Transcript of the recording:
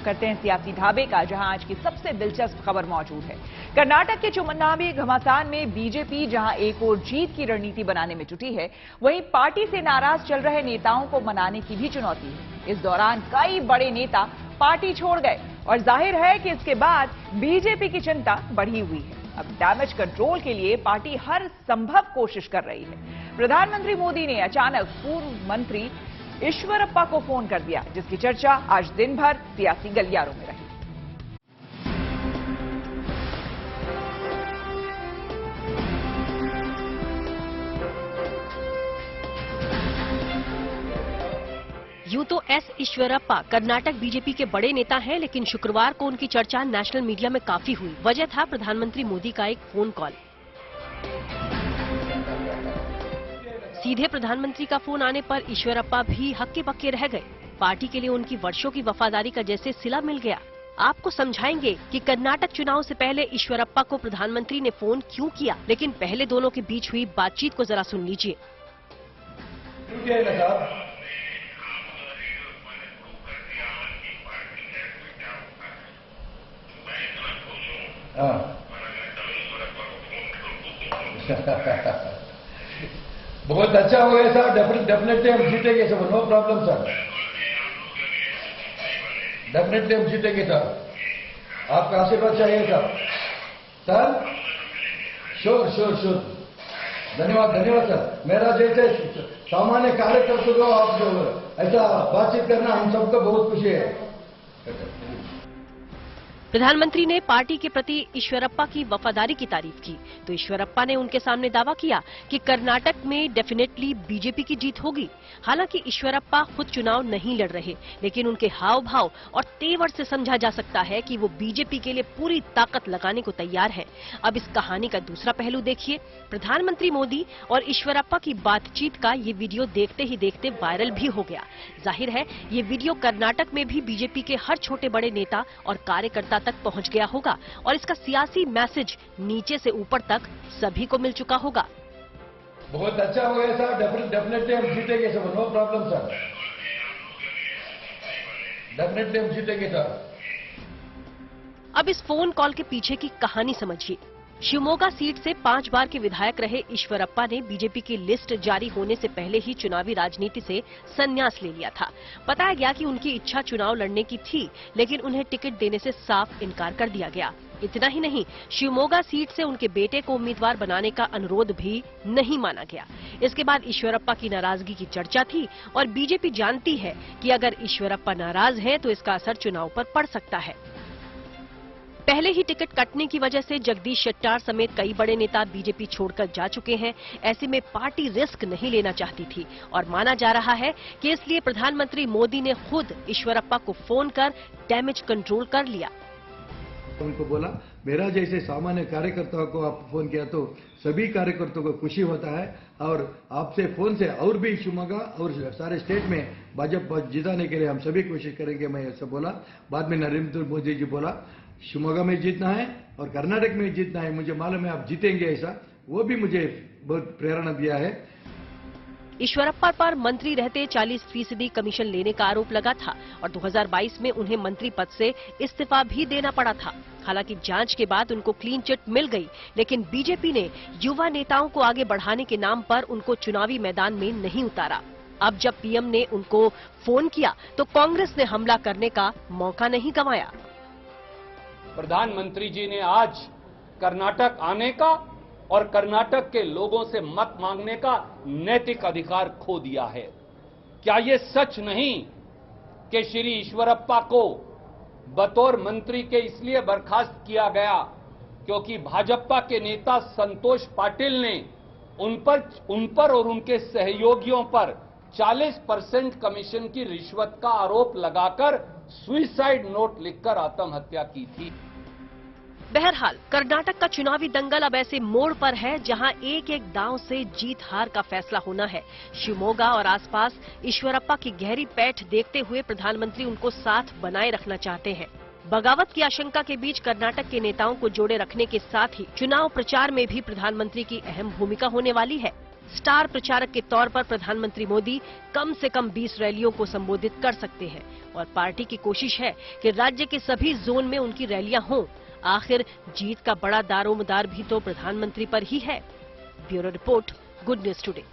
करते हैं सियासी ढाबे का, जहां आज की सबसे दिलचस्प खबर मौजूद है। कर्नाटक के चुनावी घमासान में बीजेपी जहां एक और जीत की रणनीति बनाने में जुटी है, वहीं पार्टी से नाराज चल रहे नेताओं को मनाने की भी चुनौती है। इस दौरान कई बड़े नेता पार्टी छोड़ गए और जाहिर है कि इसके बाद बीजेपी की चिंता बढ़ी हुई है। अब डैमेज कंट्रोल के लिए पार्टी हर संभव कोशिश कर रही है। प्रधानमंत्री मोदी ने अचानक पूर्व मंत्री ईश्वरप्पा को फोन कर दिया, जिसकी चर्चा आज दिन भर सियासी गलियारों में रही। यूं तो एस ईश्वरप्पा कर्नाटक बीजेपी के बड़े नेता हैं, लेकिन शुक्रवार को उनकी चर्चा नेशनल मीडिया में काफी हुई। वजह था प्रधानमंत्री मोदी का एक फोन कॉल। सीधे प्रधानमंत्री का फोन आने पर ईश्वरप्पा भी हक्के बक्के रह गए। पार्टी के लिए उनकी वर्षों की वफादारी का जैसे सिला मिल गया। आपको समझाएंगे कि कर्नाटक चुनाव से पहले ईश्वरप्पा को प्रधानमंत्री ने फोन क्यों किया, लेकिन पहले दोनों के बीच हुई बातचीत को जरा सुन लीजिए। बहुत अच्छा हो गया सर, डेफिनेटली हम जीतेंगे sir, no problem sir, definitely हम जीतेंगे सर, आपका आशीर्वाद चाहिए sir. Sir sure sure sure, धन्यवाद धन्यवाद सर। मेरा जैसे सामान्य कार्यकर्ता को आप जो ऐसा बातचीत करना हम सबको बहुत खुशी है। प्रधानमंत्री ने पार्टी के प्रति ईश्वरप्पा की वफादारी की तारीफ की, तो ईश्वरप्पा ने उनके सामने दावा किया कि कर्नाटक में डेफिनेटली बीजेपी की जीत होगी। हालांकि ईश्वरप्पा खुद चुनाव नहीं लड़ रहे, लेकिन उनके हाव भाव और तेवर से समझा जा सकता है कि वो बीजेपी के लिए पूरी ताकत लगाने को तैयार हैं। अब इस कहानी का दूसरा पहलू देखिए। प्रधानमंत्री मोदी और ईश्वरप्पा की बातचीत का ये वीडियो देखते ही देखते वायरल भी हो गया। जाहिर है ये वीडियो कर्नाटक में भी बीजेपी के हर छोटे बड़े नेता और कार्यकर्ता तक पहुंच गया होगा और इसका सियासी मैसेज नीचे से ऊपर तक सभी को मिल चुका होगा। बहुत अच्छा हो गया सर, डेफिनेटली हम जीतेंगे sir, no problem sir, definitely हम जीतेंगे सर। अब इस फोन कॉल के पीछे की कहानी समझिए। शिवमोगा सीट से 5 बार के विधायक रहे ईश्वरप्पा ने बीजेपी की लिस्ट जारी होने से पहले ही चुनावी राजनीति से संन्यास ले लिया था। बताया गया कि उनकी इच्छा चुनाव लड़ने की थी, लेकिन उन्हें टिकट देने से साफ इनकार कर दिया गया। इतना ही नहीं, शिवमोगा सीट से उनके बेटे को उम्मीदवार बनाने का अनुरोध भी नहीं माना गया। इसके बाद ईश्वरप्पा की नाराजगी की चर्चा थी और बीजेपी जानती है कि अगर ईश्वरप्पा नाराज हैं तो इसका असर चुनाव पर पड़ सकता है। पहले ही टिकट कटने की वजह से जगदीश शेट्टार समेत कई बड़े नेता बीजेपी छोड़कर जा चुके हैं। ऐसे में पार्टी रिस्क नहीं लेना चाहती थी और माना जा रहा है कि इसलिए प्रधानमंत्री मोदी ने खुद ईश्वरप्पा को फोन कर डैमेज कंट्रोल कर लिया। उनको बोला, मेरा जैसे सामान्य कार्यकर्ताओं को आप फोन किया तो सभी कार्यकर्ताओं को खुशी होता है और आपसे फोन से और भी शिवमोगा और सारे स्टेट में भाजपा जिताने के लिए हम सभी कोशिश करेंगे, मैं ऐसा बोला। बाद में नरेंद्र मोदी जी बोला शिवमोगा में जीतना है और कर्नाटक में जीतना है, मुझे मालूम है आप जीतेंगे, ऐसा वो भी मुझे बहुत प्रेरणा दिया है। ईश्वरप्पा पर मंत्री रहते 40% कमीशन लेने का आरोप लगा था और 2022 में उन्हें मंत्री पद से इस्तीफा भी देना पड़ा था। हालांकि जांच के बाद उनको क्लीन चिट मिल गई, लेकिन बीजेपी ने युवा नेताओं को आगे बढ़ाने के नाम पर उनको चुनावी मैदान में नहीं उतारा। अब जब पीएम ने उनको फोन किया तो कांग्रेस ने हमला करने का मौका नहीं गंवाया। प्रधानमंत्री जी ने आज कर्नाटक आने का और कर्नाटक के लोगों से मत मांगने का नैतिक अधिकार खो दिया है। क्या ये सच नहीं कि श्री ईश्वरप्पा को बतौर मंत्री के इसलिए बर्खास्त किया गया क्योंकि भाजपा के नेता संतोष पाटिल ने उन पर और उनके सहयोगियों पर 40% कमीशन की रिश्वत का आरोप लगाकर सुइसाइड नोट लिखकर आत्महत्या की थी। बहरहाल कर्नाटक का चुनावी दंगल अब ऐसे मोड़ पर है जहां एक एक दांव से जीत हार का फैसला होना है। शिवमोगा और आसपास ईश्वरप्पा की गहरी पैठ देखते हुए प्रधानमंत्री उनको साथ बनाए रखना चाहते हैं। बगावत की आशंका के बीच कर्नाटक के नेताओं को जोड़े रखने के साथ ही चुनाव प्रचार में भी प्रधानमंत्री की अहम भूमिका होने वाली है। स्टार प्रचारक के तौर पर प्रधानमंत्री मोदी कम से कम 20 रैलियों को संबोधित कर सकते हैं और पार्टी की कोशिश है कि राज्य के सभी जोन में उनकी रैलियां हों। आखिर जीत का बड़ा दारोमदार भी तो प्रधानमंत्री पर ही है। Bureau report, good news today.